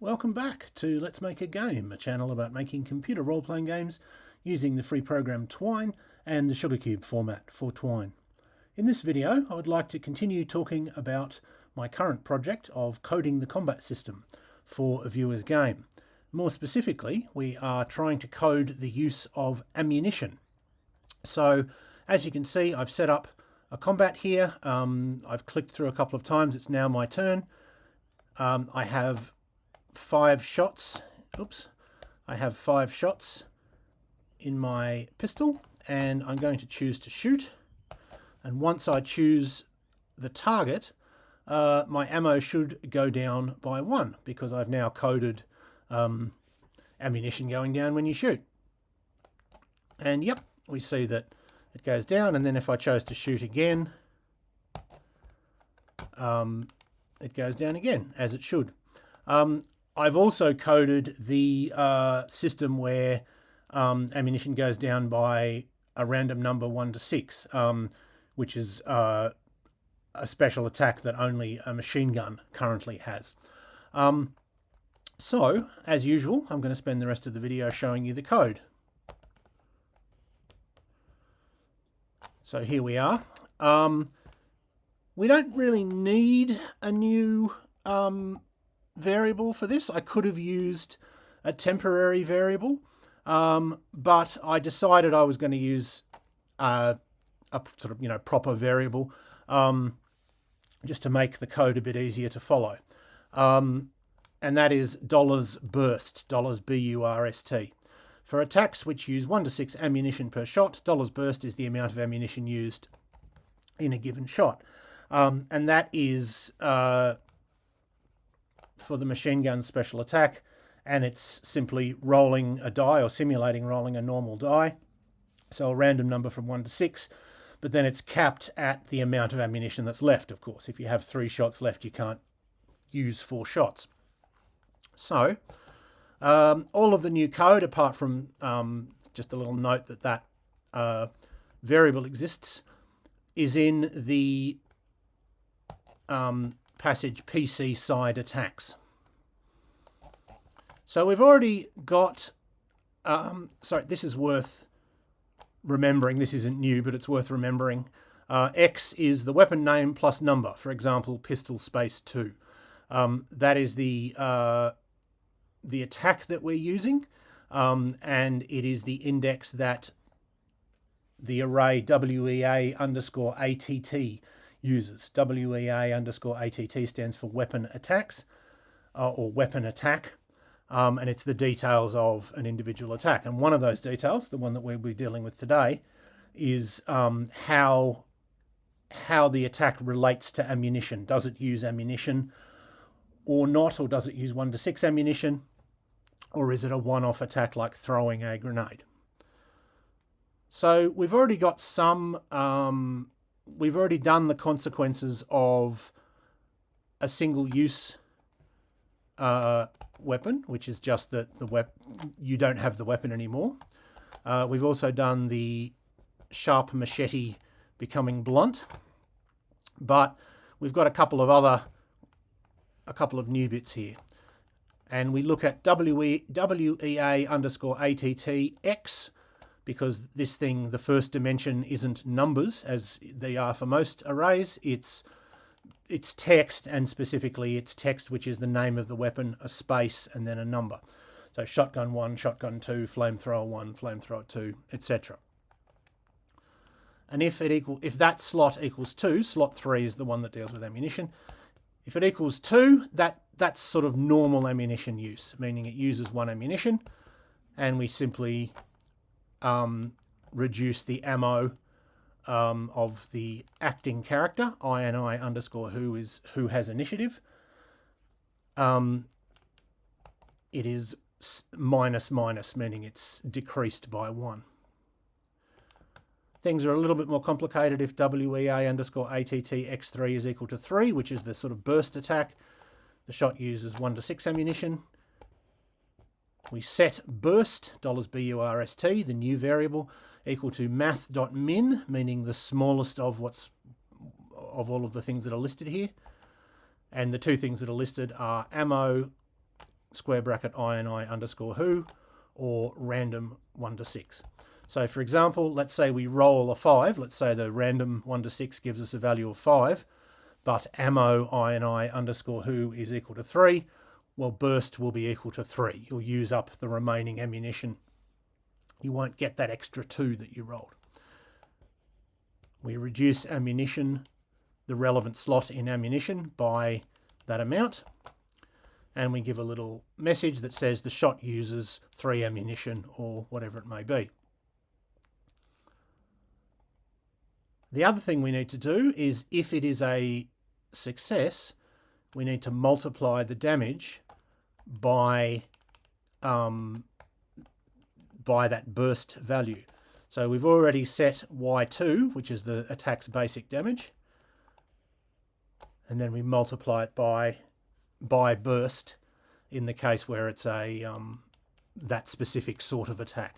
Welcome back to Let's Make a Game, a channel about making computer role-playing games using the free program Twine and the Sugarcube format for Twine. In this video, I would like to continue talking about my current project of coding the combat system for a viewer's game. More specifically, we are trying to code the use of ammunition. So, as you can see, I've set up a combat here. I've clicked through a couple of times. It's now my turn. I have 5 shots. I have 5 shots in my pistol, and I'm going to choose to shoot. And once I choose the target, my ammo should go down by 1 because I've now coded ammunition going down when you shoot. And yep, we see that it goes down, and then if I chose to shoot again, it goes down again, as it should. I've also coded the system where ammunition goes down by a random number 1 to 6, which is a special attack that only a machine gun currently has. So, as usual, I'm going to spend the rest of the video showing you the code. So here we are. We don't really need a new variable for this. I could have used a temporary variable, but I decided I was going to use a sort of proper variable just to make the code a bit easier to follow, and that is $burst, $burst. For attacks which use 1 to 6 ammunition per shot, $burst is the amount of ammunition used in a given shot, and that is for the machine gun special attack, and it's simply rolling a die or simulating rolling a normal die, so a random number from 1 to 6, but then it's capped at the amount of ammunition that's left. Of course, if you have 3 shots left, you can't use 4 shots. So all of the new code, apart from just a little note that variable exists, is in the passage PC side attacks. So we've already got, sorry, this is worth remembering. This isn't new, but it's worth remembering. X is the weapon name plus number. For example, pistol space 2. That is the attack that we're using, and it is the index that the array WEA underscore ATT uses. WEA underscore ATT stands for weapon attacks, or weapon attack, and it's the details of an individual attack. And one of those details, the one that we'll be dealing with today, is how the attack relates to ammunition. Does it use ammunition or not, or does it use 1 to 6 ammunition, or is it a one-off attack like throwing a grenade? So we've already got some, we've already done the consequences of a single-use weapon, which is just that you don't have the weapon anymore. We've also done the sharp machete becoming blunt, but we've got a couple of new bits here. And we look at WEA underscore ATT X, because this thing, the first dimension, isn't numbers as they are for most arrays. It's text, and specifically it's text which is the name of the weapon, a space, and then a number. So shotgun 1, shotgun 2, flamethrower 1, flamethrower 2, etc. And if that slot equals 2, slot 3 is the one that deals with ammunition. If it equals 2, that's sort of normal ammunition use, meaning it uses 1 ammunition, and we simply reduce the ammo of the acting character, INI underscore who has initiative. It is minus, meaning it's decreased by 1. Things are a little bit more complicated if WEA underscore ATT X3 is equal to 3, which is the sort of burst attack. The shot uses 1 to 6 ammunition. We set burst, $burst, the new variable, equal to math.min, meaning the smallest of all of the things that are listed here. And the 2 things that are listed are ammo square bracket ini underscore who, or random 1 to 6. So for example, let's say we roll a 5. Let's say the random 1 to 6 gives us a value of 5, but ammo ini underscore who is equal to 3. Well, burst will be equal to 3. You'll use up the remaining ammunition. You won't get that extra 2 that you rolled. We reduce ammunition, the relevant slot in ammunition, by that amount. And we give a little message that says the shot uses 3 ammunition, or whatever it may be. The other thing we need to do is, if it is a success, we need to multiply the damage by that burst value. So we've already set Y2, which is the attack's basic damage, and then we multiply it by burst in the case where it's a that specific sort of attack.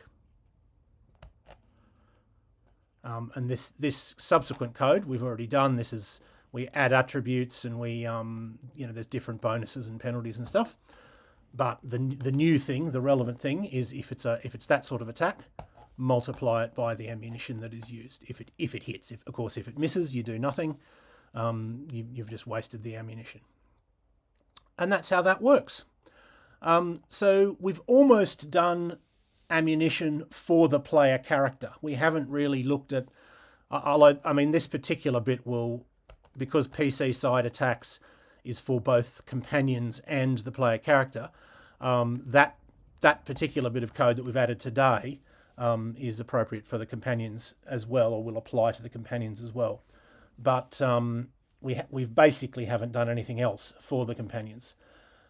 And this subsequent code we've already done. This is, we add attributes, and we there's different bonuses and penalties and stuff. But the new thing, the relevant thing, is if it's that sort of attack, multiply it by the ammunition that is used. If it hits, of course, if it misses, you do nothing. You've just wasted the ammunition. And that's how that works. So we've almost done ammunition for the player character. We haven't really looked at, I mean, this particular bit will, because PC side attacks is for both companions and the player character, that particular bit of code that we've added today is appropriate for the companions as well, or will apply to the companions as well. But we've basically haven't done anything else for the companions.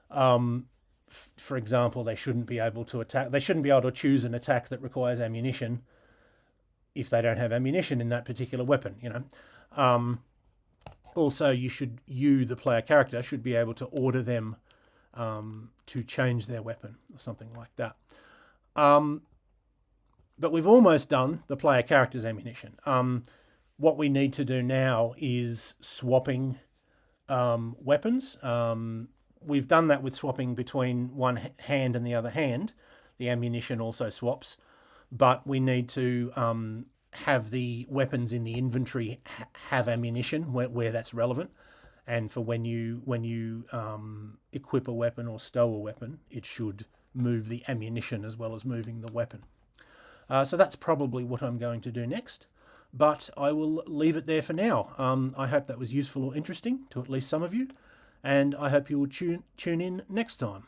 For example, they shouldn't be able to attack. They shouldn't be able to choose an attack that requires ammunition if they don't have ammunition in that particular weapon. Also, you, the player character, should be able to order them to change their weapon or something like that. But we've almost done the player character's ammunition. What we need to do now is swapping weapons. We've done that with swapping between one hand and the other hand. The ammunition also swaps, but we need to have the weapons in the inventory have ammunition where that's relevant. And for when you equip a weapon or stow a weapon, it should move the ammunition as well as moving the weapon. So that's probably what I'm going to do next, but I will leave it there for now. I hope that was useful or interesting to at least some of you, and I hope you will tune in next time.